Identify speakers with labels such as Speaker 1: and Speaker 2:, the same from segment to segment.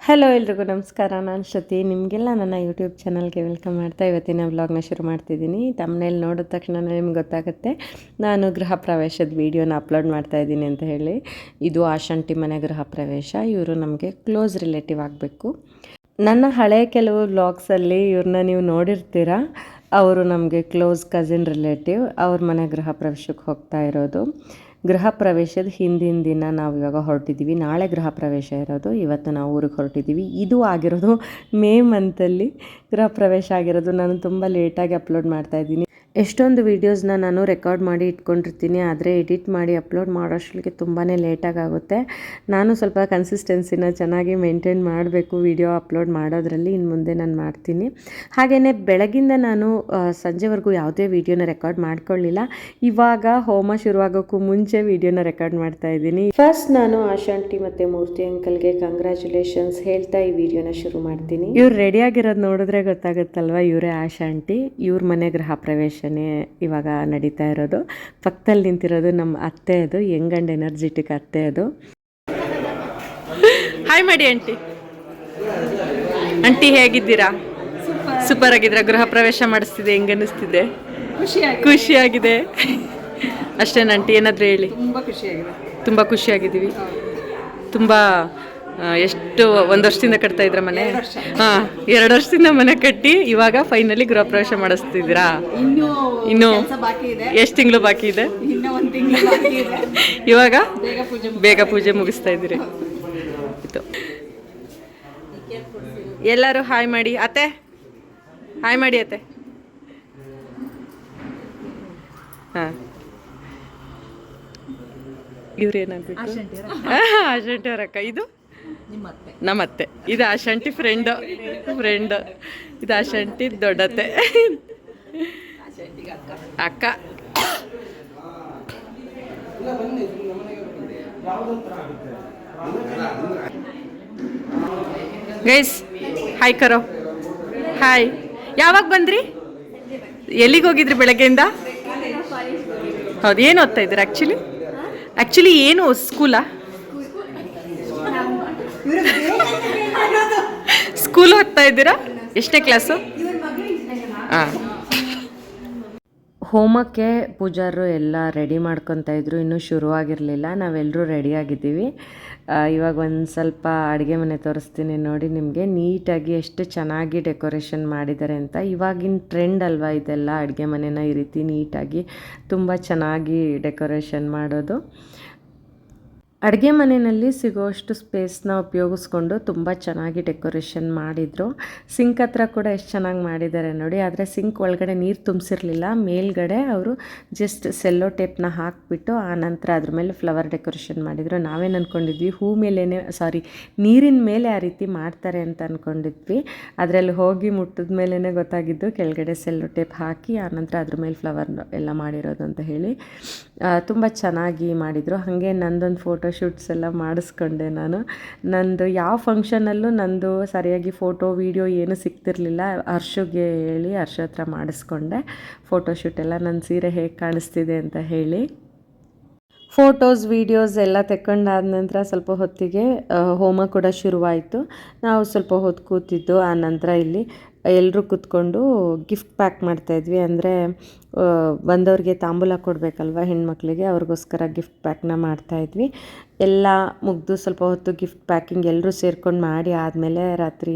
Speaker 1: Hello ಎಲ್ರಿಗೂ ನಮಸ್ಕಾರ. ನಾನು ಶ್ರುತಿ. ನಿಮಗೆಲ್ಲ ನನ್ನ ಯೂಟ್ಯೂಬ್ ಚಾನಲ್ಗೆ ವೆಲ್ಕಮ್ ಮಾಡ್ತಾ ಇವತ್ತಿನ ವ್ಲಾಗ್ನ ಶುರು ಮಾಡ್ತಿದ್ದೀನಿ. ತಮ್ಮನೇಲಿ ನೋಡಿದ ತಕ್ಷಣ ನಿಮ್ಗೆ ಗೊತ್ತಾಗುತ್ತೆ ನಾನು ಗೃಹ ಪ್ರವೇಶದ ವೀಡಿಯೋನ ಅಪ್ಲೋಡ್ ಮಾಡ್ತಾಯಿದ್ದೀನಿ ಅಂತ ಹೇಳಿ. ಇದು ಆಶಾಂಟಿ ಮನೆ ಗೃಹ ಪ್ರವೇಶ. ಇವರು ನಮಗೆ ಕ್ಲೋಸ್ ರಿಲೇಟಿವ್ ಆಗಬೇಕು. ನನ್ನ ಹಳೆಯ ಕೆಲವು ವ್ಲಾಗ್ಸಲ್ಲಿ ಇವ್ರನ್ನ ನೀವು ನೋಡಿರ್ತೀರ. ಅವರು ನಮಗೆ ಕ್ಲೋಸ್ ಕಸಿನ್ ರಿಲೇಟಿವ್. ಅವ್ರ ಮನೆ ಗೃಹ ಪ್ರವೇಶಕ್ಕೆ ಹೋಗ್ತಾ ಇರೋದು. ಗೃಹ ಪ್ರವೇಶದ ಹಿಂದಿನ ದಿನ ನಾವು ಇವಾಗ ಹೊರಟಿದ್ದೀವಿ. ನಾಳೆ ಗೃಹ ಪ್ರವೇಶ ಇರೋದು. ಇವತ್ತು ನಾವು ಊರಿಗೆ ಹೊರಟಿದ್ದೀವಿ. ಇದು ಆಗಿರೋದು ಮೇ ಮಂತಲ್ಲಿ ಗೃಹ ಪ್ರವೇಶ ಆಗಿರೋದು. ನಾನು ತುಂಬ ಲೇಟಾಗಿ ಅಪ್ಲೋಡ್ ಮಾಡ್ತಾಯಿದ್ದೀನಿ. ಎಷ್ಟೊಂದು ವೀಡಿಯೋಸ್ನ ನಾನು ರೆಕಾರ್ಡ್ ಮಾಡಿ ಇಟ್ಕೊಂಡಿರ್ತೀನಿ, ಆದರೆ ಎಡಿಟ್ ಮಾಡಿ ಅಪ್ಲೋಡ್ ಮಾಡೋಷ್ಟಕ್ಕೆ ತುಂಬಾ ಲೇಟಾಗುತ್ತೆ. ನಾನು ಸ್ವಲ್ಪ ಕನ್ಸಿಸ್ಟೆನ್ಸಿನ ಚೆನ್ನಾಗಿ ಮೇಂಟೈನ್ ಮಾಡಬೇಕು ವೀಡಿಯೋ ಅಪ್ಲೋಡ್ ಮಾಡೋದ್ರಲ್ಲಿ. ಇನ್ನು ಮುಂದೆ ನಾನು ಮಾಡ್ತೀನಿ. ಹಾಗೆಯೇ ಬೆಳಗಿಂದ ನಾನು ಸಂಜೆವರೆಗೂ ಯಾವುದೇ ವೀಡಿಯೋನ ರೆಕಾರ್ಡ್ ಮಾಡ್ಕೊಳ್ಳಿಲ್ಲ. ಇವಾಗ ಹೋಮ ಶುರುವಾಗೋಕ್ಕೂ ಮುಂಚೆ ವೀಡಿಯೋನ ರೆಕಾರ್ಡ್ ಮಾಡ್ತಾ ಇದ್ದೀನಿ. ಫಸ್ಟ್ ನಾನು ಆಶಾಂಟಿ ಮತ್ತು ಮೂರ್ತಿ ಅಂಕಲ್ಗೆ ಕಂಗ್ರ್ಯಾಚುಲೇಷನ್ಸ್ ಹೇಳ್ತಾ ಈ ವಿಡಿಯೋನ ಶುರು ಮಾಡ್ತೀನಿ. ಇವ್ರು ರೆಡಿಯಾಗಿರೋದು ನೋಡಿದ್ರೆ ಗೊತ್ತಾಗುತ್ತಲ್ವ, ಇವರೇ ಆಶಾಂಟಿ. ಇವ್ರ ಮನೆ ಗೃಹ ಪ್ರವೇಶ ಇವಾಗ ನಡೀತಾ ಇರೋದು. ಪಕ್ಕದಲ್ಲಿ ನಿಂತಿರೋದು ನಮ್ಮ ಅತ್ತೆ. ಅದು ಯಂಗ್ ಅಂಡ್ ಎನರ್ಜೆಟಿಕ್ ಅತ್ತೆ. ಅದು ಹಾಯ್ ಮಾಡಿ ಆಂಟಿ. ಆಂಟಿ ಹೇಗಿದ್ದೀರಾ? ಸೂಪರ್ ಆಗಿದ್ದೀರಾ? ಗೃಹ ಪ್ರವೇಶ ಮಾಡಿಸ್ತಿದೆ, ಹೆಂಗ ಅನ್ನಿಸ್ತಿದೆ? ಖುಷಿಯಾಗಿದೆ. ಅಷ್ಟೇನ ಆಂಟಿ? ಏನಾದರೂ ಹೇಳಿ. ತುಂಬ ಖುಷಿಯಾಗಿದ್ದೀವಿ. ತುಂಬ ಎಷ್ಟು ಒಂದು ವರ್ಷದಿಂದ ಕಟ್ತಾ ಇದ್ರ ಮನೆ? ಹಾಂ, 2 ವರ್ಷದಿಂದ ಮನೆ ಕಟ್ಟಿ ಇವಾಗ ಫೈನಲಿ ಗೃಹ ಪ್ರವೇಶ ಮಾಡಿಸ್ತಿದ್ದೀರಾ? ಇನ್ನು ಎಷ್ಟು ತಿಂಗಳು ಬಾಕಿ ಇದೆ? ಇವಾಗ ಬೇಗ ಪೂಜೆ ಮುಗಿಸ್ತಾ ಇದ್ದೀರಿ. ಎಲ್ಲರೂ ಹಾಯ್ ಮಾಡಿ. ಅತ್ತೆ ಹಾಯ್ ಮಾಡಿ ಅತ್ತೆ. ಹಾಂ, ಇವ್ರೇನಾಗಬೇಕು? ಆಶಾಂಟಿ ಅವರಕ್ಕ. ಇದು ನಮ್ಮತ್ತೆ. ಇದು ಆಶಾಂಟಿ ಫ್ರೆಂಡ್. ಇದು ಆಶಾಂಟಿ ದೊಡ್ಡತ್ತೆ, ಅಕ್ಕ. ಗೈಸ್ ಹಾಯ್ ಕರೋ. ಹಾಯ್. ಯಾವಾಗ ಬಂದ್ರಿ? ಎಲ್ಲಿಗೆ ಹೋಗಿದ್ರಿ ಬೆಳಗ್ಗೆಯಿಂದ? ಹೌದು. ಏನು ಓದ್ತಾ ಇದ್ದೀರಾ ಆ್ಯಕ್ಚುಲಿ ಏನು ಸ್ಕೂಲಾ? ಸ್ಕೂಲ್ ಓದ್ತಾ ಇದ್ದೀರಾ? ಎಷ್ಟನೇ ಕ್ಲಾಸು? ಹಾಂ. ಹೋಮಕ್ಕೆ ಪೂಜಾರು ಎಲ್ಲ ರೆಡಿ ಮಾಡ್ಕೊತಾ ಇದ್ರು. ಇನ್ನೂ ಶುರುವಾಗಿರಲಿಲ್ಲ. ನಾವೆಲ್ಲರೂ ರೆಡಿಯಾಗಿದ್ದೀವಿ. ಇವಾಗ ಒಂದು ಸ್ವಲ್ಪ ಅಡುಗೆ ಮನೆ ತೋರಿಸ್ತೀನಿ ನೋಡಿ ನಿಮಗೆ. ನೀಟಾಗಿ ಎಷ್ಟು ಚೆನ್ನಾಗಿ ಡೆಕೋರೇಷನ್ ಮಾಡಿದ್ದಾರೆ ಅಂತ. ಇವಾಗಿನ ಟ್ರೆಂಡ್ ಅಲ್ವಾ ಇದೆಲ್ಲ, ಅಡುಗೆ ಮನೆನ ಈ ರೀತಿ ನೀಟಾಗಿ ತುಂಬ ಚೆನ್ನಾಗಿ ಡೆಕೋರೇಷನ್ ಮಾಡೋದು. ಅಡುಗೆ ಮನೆಯಲ್ಲಿ ಸಿಗೋಷ್ಟು ಸ್ಪೇಸ್ನ ಉಪಯೋಗಿಸ್ಕೊಂಡು ತುಂಬ ಚೆನ್ನಾಗಿ ಡೆಕೋರೇಷನ್ ಮಾಡಿದರು. ಸಿಂಕ್ ಹತ್ರ ಕೂಡ ಎಷ್ಟು ಚೆನ್ನಾಗಿ ಮಾಡಿದ್ದಾರೆ ನೋಡಿ. ಆದರೆ ಸಿಂಕ್ ಒಳಗಡೆ ನೀರು ತುಂಬಿಸಿರಲಿಲ್ಲ. ಮೇಲ್ಗಡೆ ಅವರು ಜಸ್ಟ್ ಸೆಲ್ಲೋ ಟೇಪ್ನ ಹಾಕಿಬಿಟ್ಟು ಆನಂತರ ಅದ್ರ ಮೇಲೆ ಫ್ಲವರ್ ಡೆಕೋರೇಷನ್ ಮಾಡಿದರು. ನಾವೇನು ಅಂದ್ಕೊಂಡಿದ್ವಿ ನೀರಿನ ಮೇಲೆ ಆ ರೀತಿ ಮಾಡ್ತಾರೆ ಅಂತ ಅಂದ್ಕೊಂಡಿದ್ವಿ. ಅದರಲ್ಲಿ ಹೋಗಿ ಮುಟ್ಟಿದ ಮೇಲೇ ಗೊತ್ತಾಗಿದ್ದು ಕೆಳಗಡೆ ಸೆಲ್ಲೋ ಟೇಪ್ ಹಾಕಿ ಆನಂತರ ಅದ್ರ ಮೇಲೆ ಫ್ಲವರ್ ಎಲ್ಲ ಮಾಡಿರೋದು ಅಂತ ಹೇಳಿ. ತುಂಬ ಚೆನ್ನಾಗಿ ಮಾಡಿದರು. ಹಾಗೆ ನಂದೊಂದು ಫೋಟೋಶೂಟ್ಸ್ ಎಲ್ಲ ಮಾಡಿಸ್ಕೊಂಡೆ ನಾನು. ನಂದು ಯಾವ ಫಂಕ್ಷನಲ್ಲೂ ನಂದು ಸರಿಯಾಗಿ ಫೋಟೋ ವೀಡಿಯೋ ಏನೂ ಸಿಗ್ತಿರ್ಲಿಲ್ಲ. ಹರ್ಷಗೆ ಹೇಳಿ ಹರ್ಷ ಹತ್ರ ಮಾಡಿಸ್ಕೊಂಡೆ ಫೋಟೋಶೂಟ್ ಎಲ್ಲ. ನನ್ನ ಸೀರೆ ಹೇಗೆ ಕಾಣಿಸ್ತಿದೆ ಅಂತ ಹೇಳಿ. ಫೋಟೋಸ್ ವೀಡಿಯೋಸ್ ಎಲ್ಲ ತೆಕ್ಕೊಂಡಾದ ನಂತರ ಸ್ವಲ್ಪ ಹೊತ್ತಿಗೆ ಹೋಮ ಕೂಡ ಶುರುವಾಯಿತು. ನಾವು ಸ್ವಲ್ಪ ಹೊತ್ತು ಕೂತಿದ್ದು. ಆ ನಂತರ ಇಲ್ಲಿ ಎಲ್ಲರೂ ಕೂತ್ಕೊಂಡು ಗಿಫ್ಟ್ ಪ್ಯಾಕ್ ಮಾಡ್ತಾಯಿದ್ವಿ. ಅಂದರೆ ಬಂದವ್ರಿಗೆ ತಾಂಬೂಲ ಕೊಡಬೇಕಲ್ವ ಹೆಣ್ಮಕ್ಳಿಗೆ, ಅವ್ರಿಗೋಸ್ಕರ ಗಿಫ್ಟ್ ಪ್ಯಾಕ್ನ ಮಾಡ್ತಾಯಿದ್ವಿ. ಎಲ್ಲ ಮುಗಿದು ಸ್ವಲ್ಪ ಹೊತ್ತು ಗಿಫ್ಟ್ ಪ್ಯಾಕಿಂಗ್ ಎಲ್ಲರೂ ಸೇರ್ಕೊಂಡು ಮಾಡಿ ಆದಮೇಲೆ ರಾತ್ರಿ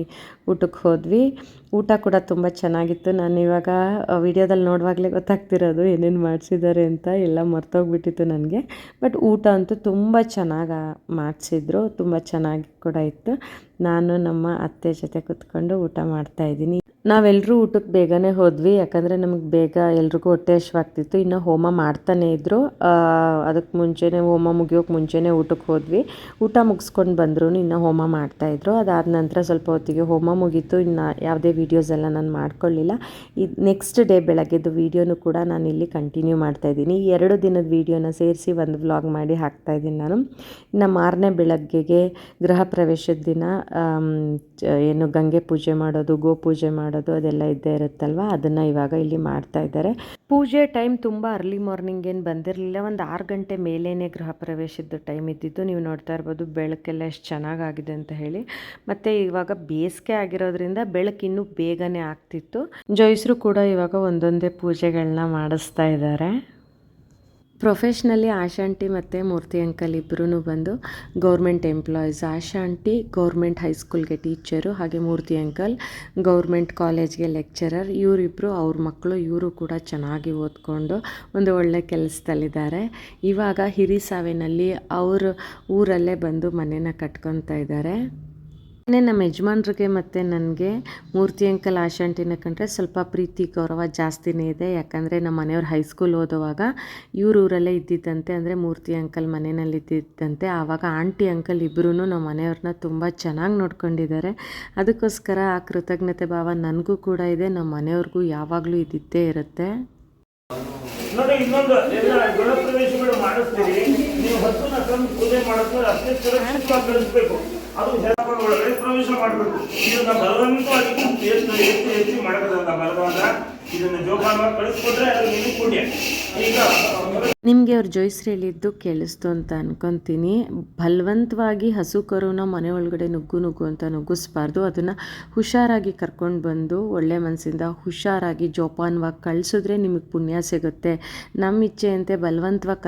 Speaker 1: ಊಟಕ್ಕೆ ಹೋದ್ವಿ. ಊಟ ಕೂಡ ತುಂಬ ಚೆನ್ನಾಗಿತ್ತು. ನಾನು ಇವಾಗ ವಿಡಿಯೋದಲ್ಲಿ ನೋಡುವಾಗಲೇ ಗೊತ್ತಾಗ್ತಿರೋದು ಏನೇನು ಮಾಡಿಸಿದ್ದಾರೆ ಅಂತ. ಎಲ್ಲ ಮರ್ತೋಗ್ಬಿಟ್ಟಿತ್ತು ನನಗೆ. ಬಟ್ ಊಟ ಅಂತೂ ತುಂಬ ಚೆನ್ನಾಗಿ ಮಾಡಿಸಿದ್ರು. ತುಂಬ ಚೆನ್ನಾಗಿ ಕೂಡ ಇತ್ತು. ನಾನು ನಮ್ಮ ಅತ್ತೆ ಜೊತೆ ಕೂತ್ಕೊಂಡು ಊಟ ಮಾಡ್ತಾಯಿದ್ದೀನಿ. ನಾವೆಲ್ಲರೂ ಊಟಕ್ಕೆ ಬೇಗನೆ ಹೋದ್ವಿ. ಯಾಕಂದರೆ ನಮಗೆ ಬೇಗ ಎಲ್ರಿಗೂ ಹೊಟ್ಟೆ ಹಶ್ವಾಗ್ತಿತ್ತು. ಇನ್ನು ಹೋಮ ಮಾಡ್ತಾನೇ ಇದ್ದರು. ಅದಕ್ಕೆ ಮುಂಚೆನೇ ಹೋಮ ಮುಗಿಯೋಕ್ಕೆ ಮುಂಚೆನೇ ಊಟಕ್ಕೆ ಹೋದ್ವಿ. ಊಟ ಮುಗಿಸ್ಕೊಂಡು ಬಂದರು. ಇನ್ನು ಹೋಮ ಮಾಡ್ತಾಯಿದ್ರು. ಅದಾದ ನಂತರ ಸ್ವಲ್ಪ ಹೊತ್ತಿಗೆ ಹೋಮ ಮುಗೀತು. ಇನ್ನು ಯಾವುದೇ ವೀಡಿಯೋಸ್ ಎಲ್ಲ ನಾನು ಮಾಡ್ಕೊಳ್ಳಿಲ್ಲ. ಇದು ನೆಕ್ಸ್ಟ್ ಡೇ ಬೆಳಗ್ಗೆದು ವೀಡಿಯೋನು ಕೂಡ ನಾನು ಇಲ್ಲಿ ಕಂಟಿನ್ಯೂ ಮಾಡ್ತಾಯಿದ್ದೀನಿ. 2 ದಿನದ ವೀಡಿಯೋನ ಸೇರಿಸಿ ಒಂದು ವ್ಲಾಗ್ ಮಾಡಿ ಹಾಕ್ತಾಯಿದ್ದೀನಿ ನಾನು. ಇನ್ನು ಮಾರನೇ ಬೆಳಗ್ಗೆಗೆ ಗೃಹ ಪ್ರವೇಶದ ದಿನ ಏನು ಗಂಗೆ ಪೂಜೆ ಮಾಡೋದು, ಗೋ ಪೂಜೆ ಮಾಡೋದು, ಮಾಡೋದು ಅದೆಲ್ಲ ಇದ್ದೇ ಇರುತ್ತಲ್ವ, ಅದನ್ನು ಇವಾಗ ಇಲ್ಲಿ ಮಾಡ್ತಾ ಇದ್ದಾರೆ. ಪೂಜೆ ಟೈಮ್ ತುಂಬ ಅರ್ಲಿ ಮಾರ್ನಿಂಗ್ ಏನು ಬಂದಿರಲಿಲ್ಲ, ಒಂದು 6 ಗಂಟೆ ಮೇಲೇ ಗೃಹ ಪ್ರವೇಶದ್ದು ಟೈಮ್ ಇದ್ದಿದ್ದು. ನೀವು ನೋಡ್ತಾ ಇರ್ಬೋದು ಬೆಳಕೆಲ್ಲ ಎಷ್ಟು ಚೆನ್ನಾಗಾಗಿದೆ ಅಂತ ಹೇಳಿ. ಮತ್ತು ಇವಾಗ ಬೇಸಿಗೆ ಆಗಿರೋದ್ರಿಂದ ಬೆಳಕು ಇನ್ನೂ ಬೇಗನೆ ಆಗ್ತಿತ್ತು. ಜೋಯಿಸರು ಕೂಡ ಇವಾಗ ಒಂದೊಂದೇ ಪೂಜೆಗಳನ್ನ ಮಾಡಿಸ್ತಾ ಇದ್ದಾರೆ. ಪ್ರೊಫೆಷ್ನಲಿ ಆಶಾಂಟಿ ಮತ್ತು ಮೂರ್ತಿ ಅಂಕಲ್ ಇಬ್ಬರೂ ಬಂದು ಗೌರ್ಮೆಂಟ್ ಎಂಪ್ಲಾಯೀಸ್. ಆಶಾಂಟಿ ಗೌರ್ಮೆಂಟ್ ಹೈಸ್ಕೂಲ್ಗೆ ಟೀಚರು, ಹಾಗೆ ಮೂರ್ತಿ ಅಂಕಲ್ ಗೌರ್ಮೆಂಟ್ ಕಾಲೇಜ್ಗೆ ಲೆಕ್ಚರರ್. ಇವರಿಬ್ಬರು ಅವ್ರ ಮಕ್ಕಳು ಇವರು ಕೂಡ ಚೆನ್ನಾಗಿ ಓದ್ಕೊಂಡು ಒಂದು ಒಳ್ಳೆ ಕೆಲಸದಲ್ಲಿದ್ದಾರೆ. ಇವಾಗ ಹಿರಿಸಾವೆನಲ್ಲಿ ಅವ್ರ ಊರಲ್ಲೇ ಬಂದು ಮನೇನ ಕಟ್ಕೊತಾ ಇದ್ದಾರೆ. ನಮ್ಮ ಯಜಮಾನ್ರಿಗೆ ಮತ್ತು ನನಗೆ ಮೂರ್ತಿ ಅಂಕಲ್ ಆಶಾಂಟಿನ ಕಂಡ್ರೆ ಸ್ವಲ್ಪ ಪ್ರೀತಿ ಗೌರವ ಜಾಸ್ತಿನೇ ಇದೆ. ಯಾಕಂದರೆ ನಮ್ಮ ಮನೆಯವ್ರು ಹೈಸ್ಕೂಲ್ ಓದುವಾಗ ಇವ್ರ ಊರಲ್ಲೇ ಇದ್ದಿದ್ದಂತೆ, ಅಂದರೆ ಮೂರ್ತಿ ಅಂಕಲ್ ಮನೆಯಲ್ಲಿ ಇದ್ದಿದ್ದಂತೆ. ಆವಾಗ ಆಂಟಿ ಅಂಕಲ್ ಇಬ್ಬರೂ ನಮ್ಮ ಮನೆಯವ್ರನ್ನ ತುಂಬ ಚೆನ್ನಾಗಿ ನೋಡ್ಕೊಂಡಿದ್ದಾರೆ. ಅದಕ್ಕೋಸ್ಕರ ಆ ಕೃತಜ್ಞತೆ ಭಾವ ನನಗೂ ಕೂಡ ಇದೆ, ನಮ್ಮ ಮನೆಯವ್ರಿಗೂ ಯಾವಾಗಲೂ ಇದ್ದಿದ್ದೇ ಇರುತ್ತೆ.
Speaker 2: ನೋಡಿ, ಇನ್ನೊಂದು ಎಲ್ಲ ಗೃಹ ಪ್ರವೇಶಗಳು ಮಾಡಿಸ್ತೀರಿ, ನೀವು ಹಸುನ ತಂದು ಪೂಜೆ ಮಾಡೋದು ಅಷ್ಟೇ ಸುರಕ್ಷಿತವಾಗಿ ಕಳಿಸ್ಬೇಕು. ಅದು ಹೇಳ್ಕೊಂಡು ಒಳಗಡೆ ಪ್ರವೇಶ ಮಾಡಬೇಕು. ಇದನ್ನ ಬಲವಂತವಾಗಿ ಎತ್ತಿ ಮಾಡಕದ ಬಲವಂತ ಇದನ್ನ ಜೋಪಾನವಾಗಿ ಕಳಿಸ್ಕೊಟ್ರೆ ಅದು ನಿಮಗೆ ಪುಣ್ಯ. ಈಗ
Speaker 1: ನಿಮಗೆ ಅವ್ರು ಜೋಯಿಸ್ರು ಹೇಳಿದ್ದು ಕೇಳಿಸ್ತು ಅಂತ ಅನ್ಕೊತೀನಿ. ಬಲವಂತವಾಗಿ ಹಸು ಕರುನ ಮನೆ ಒಳಗಡೆ ನುಗ್ಗು ಅಂತ ನುಗ್ಗಿಸ್ಬಾರ್ದು. ಅದನ್ನು ಹುಷಾರಾಗಿ ಕರ್ಕೊಂಡು ಬಂದು ಒಳ್ಳೆ ಮನಸ್ಸಿಂದ ಹುಷಾರಾಗಿ ಜೋಪಾನವಾಗಿ ಕಳಿಸಿದ್ರೆ ನಿಮಗೆ ಪುಣ್ಯ ಸಿಗುತ್ತೆ. ನಮ್ಮ ಇಚ್ಛೆಯಂತೆ ಬಲವಂತವಾಗಿ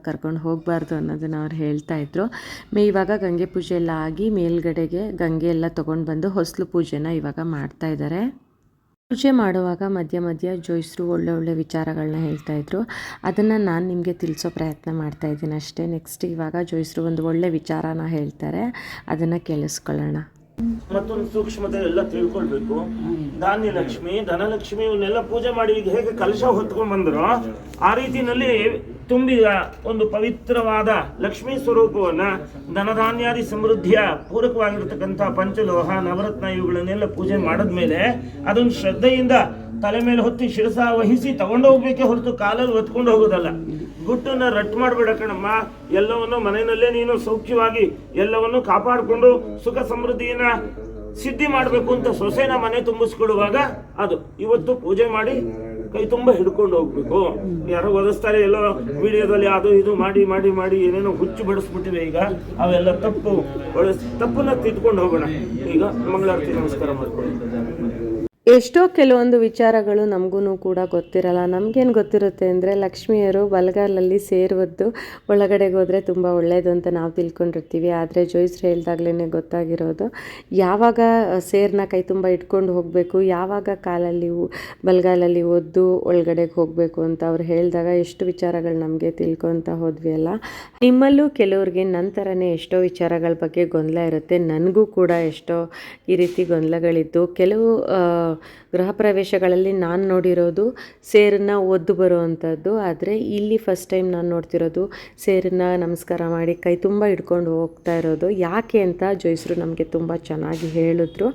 Speaker 1: ಕರ್ಕೊಂಡು ಹೋಗಬಾರ್ದು ಅನ್ನೋದನ್ನು ಅವ್ರು ಹೇಳ್ತಾಯಿದ್ರು. ಇವಾಗ ಗಂಗೆ ಪೂಜೆ ಎಲ್ಲ ಆಗಿ ಮೇಲ್ಗಡೆಗೆ ಗಂಗೆ ಎಲ್ಲ ತೊಗೊಂಡು ಬಂದು ಹೊಸಲು ಪೂಜೆನ ಇವಾಗ ಮಾಡ್ತಾಯಿದ್ದಾರೆ. ಪೂಜೆ ಮಾಡುವಾಗ ಮಧ್ಯ ಜೋಯಿಸರು ಒಳ್ಳೆ ವಿಚಾರಗಳನ್ನ ಹೇಳ್ತಾಯಿದ್ರು. ಅದನ್ನು ನಾನು ನಿಮಗೆ ತಿಳಿಸೋ ಪ್ರಯತ್ನ ಮಾಡ್ತಾಯಿದ್ದೀನಿ ಅಷ್ಟೇ. ನೆಕ್ಸ್ಟ್ ಇವಾಗ ಜೋಯಿಸರು ಒಂದು ಒಳ್ಳೆ ವಿಚಾರನ ಹೇಳ್ತಾರೆ, ಅದನ್ನು ಕೇಳಿಸ್ಕೊಳ್ಳೋಣ.
Speaker 2: ಮತ್ತೊಂದು ಸೂಕ್ಷ್ಮತೆ ಎಲ್ಲ ತಿಳ್ಕೊಳ್ಬೇಕು. ಧಾನ್ಯ ಲಕ್ಷ್ಮಿ, ಧನಲಕ್ಷ್ಮಿ ಇವನ್ನೆಲ್ಲ ಪೂಜೆ ಮಾಡಿ ಈಗ ಹೇಗೆ ಕಲಶ ಹೊತ್ಕೊಂಡು ಬಂದರೋ ಆ ರೀತಿಯಲ್ಲಿ ತುಂಬಿದ ಒಂದು ಪವಿತ್ರವಾದ ಲಕ್ಷ್ಮೀ ಸ್ವರೂಪವನ್ನ ಧನಧಾನ್ಯಾದಿ ಸಮೃದ್ಧಿಯ ಪೂರಕವಾಗಿರ್ತಕ್ಕಂಥ ಪಂಚಲೋಹ ನವರತ್ನ ಇವುಗಳನ್ನೆಲ್ಲ ಪೂಜೆ ಮಾಡಿದ್ಮೇಲೆ ಅದನ್ನು ಶ್ರದ್ಧೆಯಿಂದ ತಲೆ ಮೇಲೆ ಹೊತ್ತಿ ಶಿರಸ ವಹಿಸಿ ತಗೊಂಡು ಹೋಗ್ಬೇಕೆ ಹೊರತು ಕಾಲಲ್ಲಿ ಹೊತ್ಕೊಂಡು ಹೋಗೋದಲ್ಲ. ಗುಟ್ಟನ್ನ ರಟ್ಟು ಮಾಡಬೇಡ ಕಣಮ್ಮ. ಎಲ್ಲವನ್ನು ಮನೆಯಲ್ಲೇ ನೀನು ಸೌಖ್ಯವಾಗಿ ಎಲ್ಲವನ್ನು ಕಾಪಾಡಿಕೊಂಡು ಸುಖ ಸಮೃದ್ಧಿಯನ್ನ ಸಿದ್ಧಿ ಮಾಡಬೇಕು ಅಂತ ಸೊಸೆನ ಮನೆ ತುಂಬಿಸ್ಕೊಡುವಾಗ ಅದು ಇವತ್ತು ಪೂಜೆ ಮಾಡಿ ಕೈ ತುಂಬ ಹಿಡ್ಕೊಂಡು ಹೋಗ್ಬೇಕು. ಯಾರೋ ಒದಿಸ್ತಾರೆ ಎಲ್ಲೋ ವಿಡಿಯೋದಲ್ಲಿ ಅದು ಇದು ಮಾಡಿ ಏನೇನೋ ಹುಚ್ಚು ಬಡಿಸ್ಬಿಟ್ಟಿವೆ. ಈಗ ಅವೆಲ್ಲ ತಪ್ಪನ್ನ ತಿದ್ಕೊಂಡು ಹೋಗೋಣ. ಈಗ ಮಂಗಳಾರತಿ ನಮಸ್ಕಾರ ಮಾಡ್ಕೊಳ್ಳಿ.
Speaker 1: ಎಷ್ಟೋ ಕೆಲವೊಂದು ವಿಚಾರಗಳು ನಮಗೂ ಕೂಡ ಗೊತ್ತಿರಲ್ಲ. ನಮಗೇನು ಗೊತ್ತಿರುತ್ತೆ ಅಂದರೆ ಲಕ್ಷ್ಮಿಯರು ಬಲಗಾಲಲ್ಲಿ ಸೇರುವುದು ಒಳಗಡೆಗೆ ಹೋದರೆ ತುಂಬ ಒಳ್ಳೆಯದು ಅಂತ ನಾವು ತಿಳ್ಕೊಂಡಿರ್ತೀವಿ. ಆದರೆ ಜೋಯಿಸ್ರು ಹೇಳ್ದಾಗ್ಲೇ ಗೊತ್ತಾಗಿರೋದು ಯಾವಾಗ ಸೇರನ್ನ ಕೈ ತುಂಬ ಇಟ್ಕೊಂಡು ಹೋಗಬೇಕು, ಯಾವಾಗ ಕಾಲಲ್ಲಿ ಬಲಗಾಲಲ್ಲಿ ಒದ್ದು ಒಳಗಡೆಗೆ ಹೋಗಬೇಕು ಅಂತ ಅವ್ರು ಹೇಳಿದಾಗ ಎಷ್ಟು ವಿಚಾರಗಳು ನಮಗೆ ತಿಳ್ಕೊತ ಹೋದ್ವಿ ಅಲ್ಲ. ನಿಮ್ಮಲ್ಲೂ ಕೆಲವ್ರಿಗೆ ನಂತರನೇ ಎಷ್ಟೋ ವಿಚಾರಗಳ ಬಗ್ಗೆ ಗೊಂದಲ ಇರುತ್ತೆ. ನನಗೂ ಕೂಡ ಎಷ್ಟೋ ಈ ರೀತಿ ಗೊಂದಲಗಳಿದ್ದು, ಕೆಲವು ಗೃಹ ಪ್ರವೇಶಗಳಲ್ಲಿ ನಾನು ನೋಡಿರೋದು ಸೇರನ್ನ ಒದ್ದು ಬರುವಂಥದ್ದು. ಆದರೆ ಇಲ್ಲಿ ಫಸ್ಟ್ ಟೈಮ್ ನಾನು ನೋಡ್ತಿರೋದು ಸೇರನ್ನ ನಮಸ್ಕಾರ ಮಾಡಿ ಕೈ ತುಂಬ ಹಿಡ್ಕೊಂಡು ಹೋಗ್ತಾ ಇರೋದು. ಯಾಕೆ ಅಂತ ಜೋಯಿಸರು ನಮಗೆ ತುಂಬ ಚೆನ್ನಾಗಿ ಹೇಳಿದ್ರು.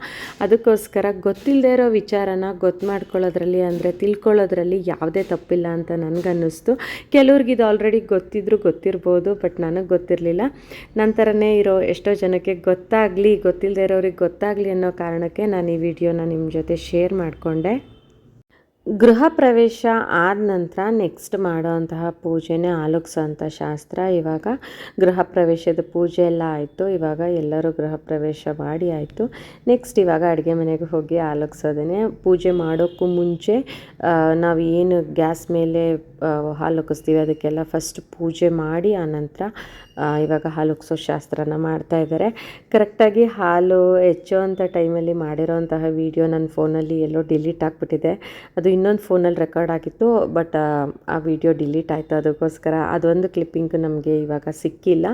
Speaker 1: ಅದಕ್ಕೋಸ್ಕರ ಗೊತ್ತಿಲ್ಲದೆ ಇರೋ ವಿಚಾರನ ಗೊತ್ತು ಮಾಡ್ಕೊಳ್ಳೋದ್ರಲ್ಲಿ ಅಂದರೆ ತಿಳ್ಕೊಳ್ಳೋದ್ರಲ್ಲಿ ಯಾವುದೇ ತಪ್ಪಿಲ್ಲ ಅಂತ ನನಗನ್ನಿಸ್ತು. ಕೆಲವ್ರಿಗೆ ಇದು ಆಲ್ರೆಡಿ ಗೊತ್ತಿರ್ಬೋದು, ಬಟ್ ನನಗೆ ಗೊತ್ತಿರಲಿಲ್ಲ. ನಂತರನೇ ಇರೋ ಎಷ್ಟೋ ಜನಕ್ಕೆ ಗೊತ್ತಿಲ್ಲದೆ ಇರೋರಿಗೆ ಗೊತ್ತಾಗಲಿ ಅನ್ನೋ ಕಾರಣಕ್ಕೆ ನಾನು ಈ ವಿಡಿಯೋನ ನಿಮ್ಮ ಜೊತೆ ಶೇರ್ ಮಾಡಿಕೊಂಡೆ. ಗೃಹ ಪ್ರವೇಶ ಆದ ನಂತರ ನೆಕ್ಸ್ಟ್ ಮಾಡೋವಂತಹ ಪೂಜೆನೇ ಆಲೋಗ್ಸೋಂಥ ಶಾಸ್ತ್ರ. ಇವಾಗ ಗೃಹ ಪ್ರವೇಶದ ಪೂಜೆ ಎಲ್ಲ ಆಯಿತು. ಇವಾಗ ಎಲ್ಲರೂ ಗೃಹ ಪ್ರವೇಶ ಮಾಡಿ ಆಯಿತು. ನೆಕ್ಸ್ಟ್ ಇವಾಗ ಅಡುಗೆ ಮನೆಗೆ ಹೋಗಿ ಆಲೋಗ್ಸೋದೇ. ಪೂಜೆ ಮಾಡೋಕ್ಕೂ ಮುಂಚೆ ನಾವು ಏನು ಗ್ಯಾಸ್ ಮೇಲೆ ಹಾಲುಗಿಸ್ತೀವಿ ಅದಕ್ಕೆಲ್ಲ ಫಸ್ಟ್ ಪೂಜೆ ಮಾಡಿ ಆನಂತರ ಇವಾಗ ಹಾಲುಗ್ಸೋ ಶಾಸ್ತ್ರನ ಮಾಡ್ತಾಯಿದ್ದಾರೆ. ಕರೆಕ್ಟಾಗಿ ಹಾಲು ಹೆಚ್ಚೋವಂಥ ಟೈಮಲ್ಲಿ ಮಾಡಿರೋಂತಹ ವಿಡಿಯೋ ನನ್ನ ಫೋನಲ್ಲಿ ಎಲ್ಲೋ ಡಿಲೀಟ್ ಆಗಿಬಿಟ್ಟಿದೆ. ಅದು ಇನ್ನೊಂದು ಫೋನಲ್ಲಿ ರೆಕಾರ್ಡ್ ಆಗಿತ್ತು, ಬಟ್ ಆ ವಿಡಿಯೋ ಡಿಲೀಟ್ ಆಯಿತು. ಅದಕ್ಕೋಸ್ಕರ ಅದೊಂದು ಕ್ಲಿಪ್ಪಿಂಗು ನಮಗೆ ಇವಾಗ ಸಿಕ್ಕಿಲ್ಲ.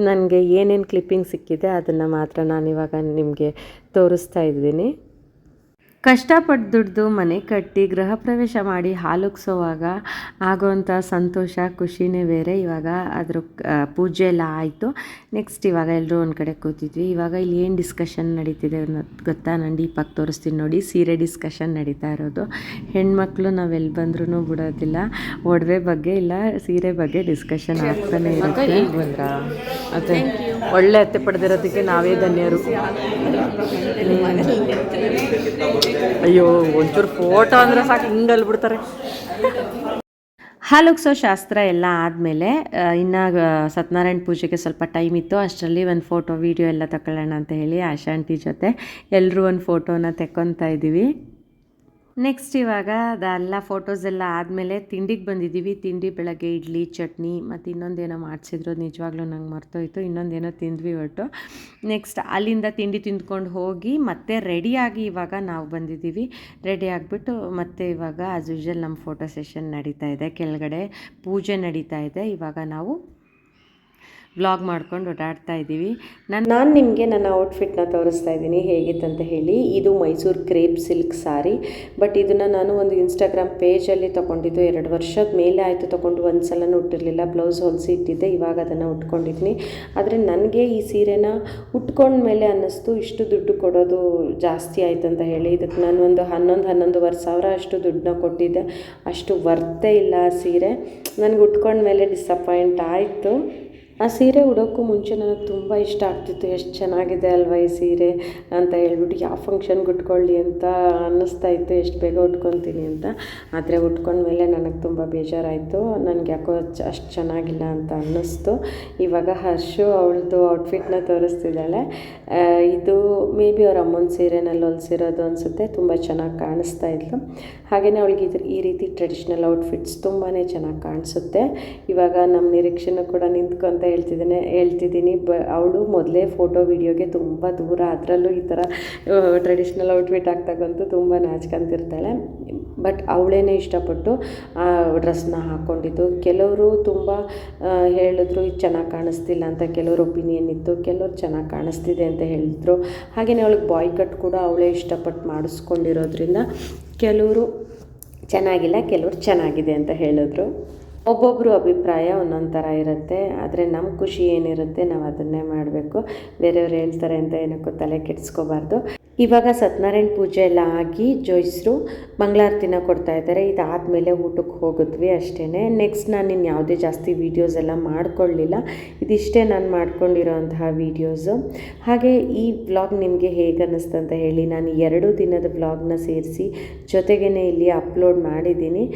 Speaker 1: ನನಗೆ ಏನೇನು ಕ್ಲಿಪ್ಪಿಂಗ್ ಸಿಕ್ಕಿದೆ ಅದನ್ನು ಮಾತ್ರ ನಾನಿವಾಗ ನಿಮಗೆ ತೋರಿಸ್ತಾ ಇದ್ದೀನಿ. ಕಷ್ಟಪಟ್ಟು ದುಡ್ದು ಮನೆ ಕಟ್ಟಿ ಗೃಹ ಪ್ರವೇಶ ಮಾಡಿ ಹಾಲುಗ್ಸೋವಾಗ ಆಗೋವಂಥ ಸಂತೋಷ ಖುಷಿನೇ ಬೇರೆ. ಇವಾಗ ಅದ್ರ ಪೂಜೆ ಎಲ್ಲ ಆಯಿತು. ನೆಕ್ಸ್ಟ್ ಇವಾಗ ಎಲ್ಲರೂ ಒಂದು ಕಡೆ ಕೂತಿದ್ವಿ. ಇವಾಗ ಇಲ್ಲಿ ಏನು ಡಿಸ್ಕಷನ್ ನಡೀತಿದೆ ಗೊತ್ತಾ? ನಾನು ಡೀಪಾಗಿ ತೋರಿಸ್ತೀನಿ ನೋಡಿ. ಸೀರೆ ಡಿಸ್ಕಷನ್ ನಡೀತಾ ಇರೋದು. ಹೆಣ್ಮಕ್ಳು ನಾವೆಲ್ಲಿ ಬಂದ್ರೂ ಬಿಡೋದಿಲ್ಲ. ಒಡವೆ ಬಗ್ಗೆ ಇಲ್ಲ ಸೀರೆ ಬಗ್ಗೆ ಡಿಸ್ಕಷನ್ ಆಗ್ತಾನೆ ಇರುತ್ತೆ.
Speaker 3: Thank you.
Speaker 1: ಒಳ್ಳೆ ಅತ್ತೆ ಪಡೆದಿರೋದಕ್ಕೆ ನಾವೇ ಧನ್ಯರು. ಅಯ್ಯೋ ಒಂಚೂರು ಫೋಟೋ ಅಂದರೆ ಸಾಕು ಹಿಂಗೆ ಅಲ್ಬಿಡ್ತಾರೆ. ಹಾಲುಗ್ಸೋ ಶಾಸ್ತ್ರ ಎಲ್ಲ ಆದಮೇಲೆ ಇನ್ನು ಸತ್ಯನಾರಾಯಣ ಪೂಜೆಗೆ ಸ್ವಲ್ಪ ಟೈಮ್ ಇತ್ತು. ಅಷ್ಟರಲ್ಲಿ ಒಂದು ಫೋಟೋ ವೀಡಿಯೋ ಎಲ್ಲ ತಗೊಳ್ಳೋಣ ಅಂತ ಹೇಳಿ ಆಶಾಂಟಿ ಜೊತೆ ಎಲ್ಲರೂ ಒಂದು ಫೋಟೋನ ತೆಕ್ಕೊತಾ ಇದ್ದೀವಿ. ನೆಕ್ಸ್ಟ್ ಇವಾಗ ಅದೆಲ್ಲ ಫೋಟೋಸ್ ಎಲ್ಲ ಆದಮೇಲೆ ತಿಂಡಿಗೆ ಬಂದಿದ್ದೀವಿ. ತಿಂಡಿ ಬೆಳಗ್ಗೆ ಇಡ್ಲಿ ಚಟ್ನಿ ಮತ್ತು ಇನ್ನೊಂದೇನೋ ಮಾಡಿಸಿದ್ರು, ನಿಜವಾಗ್ಲೂ ನಂಗೆ ಮರ್ತೋಯ್ತು. ಇನ್ನೊಂದೇನೋ ತಿಂದ್ವಿ ಒಟ್ಟು. ನೆಕ್ಸ್ಟ್ ಅಲ್ಲಿಂದ ತಿಂಡಿ ತಿಂದ್ಕೊಂಡು ಹೋಗಿ ಮತ್ತೆ ರೆಡಿಯಾಗಿ ಇವಾಗ ನಾವು ಬಂದಿದ್ದೀವಿ. ರೆಡಿ ಆಗಿಬಿಟ್ಟು ಮತ್ತೆ ಇವಾಗ ಆಸ್ ಯೂಶುವಲ್ ನಮ್ಮ ಫೋಟೋ ಸೆಷನ್ ನಡೀತಾ ಇದೆ. ಕೆಳಗಡೆ ಪೂಜೆ ನಡೀತಾ ಇದೆ. ಇವಾಗ ನಾವು ವ್ಲಾಗ್ ಮಾಡ್ಕೊಂಡು ಓಡಾಡ್ತಾ ಇದ್ದೀವಿ. ನಾನು ನಿಮಗೆ ನನ್ನ ಔಟ್ಫಿಟ್ನ ತೋರಿಸ್ತಾ ಇದ್ದೀನಿ ಹೇಗಿತ್ತಂತ ಹೇಳಿ. ಇದು Mysuru crepe silk sorry. But ಇದನ್ನು ನಾನು ಒಂದು ಇನ್ಸ್ಟಾಗ್ರಾಮ್ ಪೇಜಲ್ಲಿ ತೊಗೊಂಡಿದ್ದು 2 ವರ್ಷದ ಮೇಲೆ ಆಯಿತು ತೊಗೊಂಡು. ಒಂದು ಸಲನೂ ಉಟ್ಟಿರಲಿಲ್ಲ. ಬ್ಲೌಸ್ ಹೊಲಿಸಿ ಇಟ್ಟಿದ್ದೆ, ಇವಾಗ ಅದನ್ನು ಉಟ್ಕೊಂಡಿದ್ದೀನಿ. ಆದರೆ ನನಗೆ ಈ ಸೀರೆನ ಉಟ್ಕೊಂಡ್ಮೇಲೆ ಅನ್ನಿಸ್ತು ಇಷ್ಟು ದುಡ್ಡು ಕೊಡೋದು ಜಾಸ್ತಿ ಆಯ್ತು ಅಂತ ಹೇಳಿ. ಇದಕ್ಕೆ ನಾನು ಒಂದು 11,000-11,500 ಸಾವಿರ ಅಷ್ಟು ದುಡ್ಡನ್ನ ಕೊಟ್ಟಿದ್ದೆ. ಅಷ್ಟು ವರ್ತೇ ಇಲ್ಲ ಆ ಸೀರೆ. ನನಗೆ ಉಟ್ಕೊಂಡ್ಮೇಲೆ ಡಿಸಪಾಯಿಂಟ್ ಆಯಿತು. ಆ ಸೀರೆ ಉಡೋಕ್ಕೂ ಮುಂಚೆ ನನಗೆ ತುಂಬ ಇಷ್ಟ ಆಗ್ತಿತ್ತು. ಎಷ್ಟು ಚೆನ್ನಾಗಿದೆ ಅಲ್ವಾ ಈ ಸೀರೆ ಅಂತ ಹೇಳ್ಬಿಟ್ಟು ಯಾವ ಫಂಕ್ಷನ್ಗೆ ಉಟ್ಕೊಳ್ಳಿ ಅಂತ ಅನ್ನಿಸ್ತಾ ಇತ್ತು, ಎಷ್ಟು ಬೇಗ ಉಟ್ಕೊತೀನಿ ಅಂತ. ಆದರೆ ಉಟ್ಕೊಂಡ್ಮೇಲೆ ನನಗೆ ತುಂಬ ಬೇಜಾರಾಯಿತು. ನನಗೆ ಯಾಕೋ ಅಷ್ಟು ಚೆನ್ನಾಗಿಲ್ಲ ಅಂತ ಅನ್ನಿಸ್ತು. ಇವಾಗ ಹರ್ಷು ಅವಳದು ಔಟ್ಫಿಟ್ನ ತೋರಿಸ್ತಿದ್ದಾಳೆ. ಇದು ಮೇ ಬಿ ಅವ್ರ ಅಮ್ಮನ ಸೀರೆನಲ್ಲಿ ಹೊಲಿಸಿರೋದು ಅನಿಸುತ್ತೆ. ತುಂಬ ಚೆನ್ನಾಗಿ ಕಾಣಿಸ್ತಾ ಇದ್ಲು. ಹಾಗೆಯೇ ಅವಳಿಗೆ ಈ ರೀತಿ ಟ್ರೆಡಿಷ್ನಲ್ ಔಟ್ಫಿಟ್ಸ್ ತುಂಬಾ ಚೆನ್ನಾಗಿ ಕಾಣಿಸುತ್ತೆ. ಇವಾಗ ನಮ್ಮ ನಿರೀಕ್ಷೆನೂ ಕೂಡ ನಿಂತ್ಕೊಂತ ಹೇಳ್ತಿದ್ದೀನಿ. ಅವಳು ಮೊದಲೇ ಫೋಟೋ ವೀಡಿಯೋಗೆ ತುಂಬ ದೂರ. ಅದರಲ್ಲೂ ಈ ಥರ ಟ್ರೆಡಿಷ್ನಲ್ ಔಟ್ಫಿಟ್ ಹಾಕ್ತಾಗಂತೂ ತುಂಬ ನಾಚ್ಕೊಂತಿರ್ತಾಳೆ. ಬಟ್ ಅವಳೇನೇ ಇಷ್ಟಪಟ್ಟು ಆ ಡ್ರೆಸ್ನ ಹಾಕ್ಕೊಂಡಿದ್ದು. ಕೆಲವರು ತುಂಬ ಹೇಳಿದ್ರು ಇದು ಚೆನ್ನಾಗಿ ಕಾಣಿಸ್ತಿಲ್ಲ ಅಂತ. ಕೆಲವರು ಒಪಿನಿಯನ್ ಇತ್ತು, ಕೆಲವರು ಚೆನ್ನಾಗಿ ಕಾಣಿಸ್ತಿದೆ ಅಂತ ಹೇಳಿದ್ರು. ಹಾಗೆಯೇ ಅವಳಿಗೆ ಬಾಯ್ ಕಟ್ ಕೂಡ ಅವಳೇ ಇಷ್ಟಪಟ್ಟು ಮಾಡಿಸ್ಕೊಂಡಿರೋದ್ರಿಂದ ಕೆಲವರು ಚೆನ್ನಾಗಿಲ್ಲ, ಕೆಲವರು ಚೆನ್ನಾಗಿದೆ ಅಂತ ಹೇಳಿದ್ರು. ಒಬ್ಬೊಬ್ಬರು ಅಭಿಪ್ರಾಯ ಒಂದೊಂದು ಥರ ಇರುತ್ತೆ. ಆದರೆ ನಮ್ಮ ಖುಷಿ ಏನಿರುತ್ತೆ ನಾವು ಅದನ್ನೇ ಮಾಡಬೇಕು. ಬೇರೆಯವ್ರು ಹೇಳ್ತಾರೆ ಅಂತ ಏನಕ್ಕೂ ತಲೆ ಕೆಡಿಸ್ಕೋಬಾರ್ದು. ಇವಾಗ ಸತ್ಯನಾರಾಯಣ ಪೂಜೆ ಎಲ್ಲ ಆಗಿ ಜೋಯಿಸರು ಮಂಗಳಾರತಿನ ಕೊಡ್ತಾ ಇದ್ದಾರೆ. ಇದಾದಮೇಲೆ ಊಟಕ್ಕೆ ಹೋಗಿದ್ವಿ ಅಷ್ಟೇ. ನೆಕ್ಸ್ಟ್ ನಾನು ಇನ್ನು ಯಾವುದೇ ಜಾಸ್ತಿ ವೀಡಿಯೋಸ್ ಎಲ್ಲ ಮಾಡ್ಕೊಳ್ಳಿಲ್ಲ. ಇದಿಷ್ಟೇ ನಾನು ಮಾಡ್ಕೊಂಡಿರೋಂತಹ ವೀಡಿಯೋಸು. ಹಾಗೆ ಈ ವ್ಲಾಗ್ ನಿಮಗೆ ಹೇಗೆ ಅನ್ನಿಸ್ತು ಅಂತ ಹೇಳಿ. ನಾನು 2 ದಿನದ ವ್ಲಾಗ್ನ ಸೇರಿಸಿ ಜೊತೆಗೇ ಇಲ್ಲಿ ಅಪ್ಲೋಡ್ ಮಾಡಿದ್ದೀನಿ.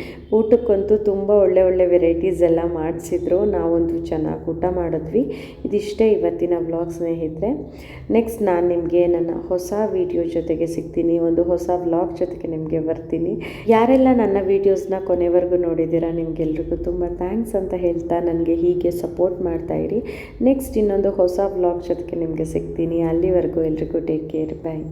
Speaker 1: ಊಟಕ್ಕಂತೂ ತುಂಬ ಒಳ್ಳೆ ವೆರೈಟೀಸ್ ಎಲ್ಲ ಮಾಡಿಸಿದ್ರು. ನಾವಂತೂ ಚೆನ್ನಾಗಿ ಊಟ ಮಾಡಿದ್ವಿ. ಇದಿಷ್ಟೇ ಇವತ್ತಿನ ವ್ಲಾಗ್ ಸ್ನೇಹಿತರೆ. ನೆಕ್ಸ್ಟ್ ನಾನು ನಿಮಗೆ ನನ್ನ ಹೊಸ ವಿಡಿಯೋ ಜೊತೆಗೆ ಸಿಗ್ತೀನಿ. ಒಂದು ಹೊಸ ವ್ಲಾಗ್ ಜೊತೆಗೆ ನಿಮಗೆ ಬರ್ತೀನಿ. ಯಾರೆಲ್ಲ ನನ್ನ ವೀಡಿಯೋಸ್ನ ಕೊನೆವರೆಗೂ ನೋಡಿದ್ದೀರಾ ನಿಮಗೆಲ್ರಿಗೂ ತುಂಬ ಥ್ಯಾಂಕ್ಸ್ ಅಂತ ಹೇಳ್ತಾ ನನಗೆ ಹೀಗೆ ಸಪೋರ್ಟ್ ಮಾಡ್ತಾಯಿರಿ. ನೆಕ್ಸ್ಟ್ ಇನ್ನೊಂದು ಹೊಸ ವ್ಲಾಗ್ ಜೊತೆಗೆ ನಿಮಗೆ ಸಿಗ್ತೀನಿ. ಅಲ್ಲಿವರೆಗೂ ಎಲ್ರಿಗೂ ಟೇಕ್ ಕೇರ್, ಬಾಯ್.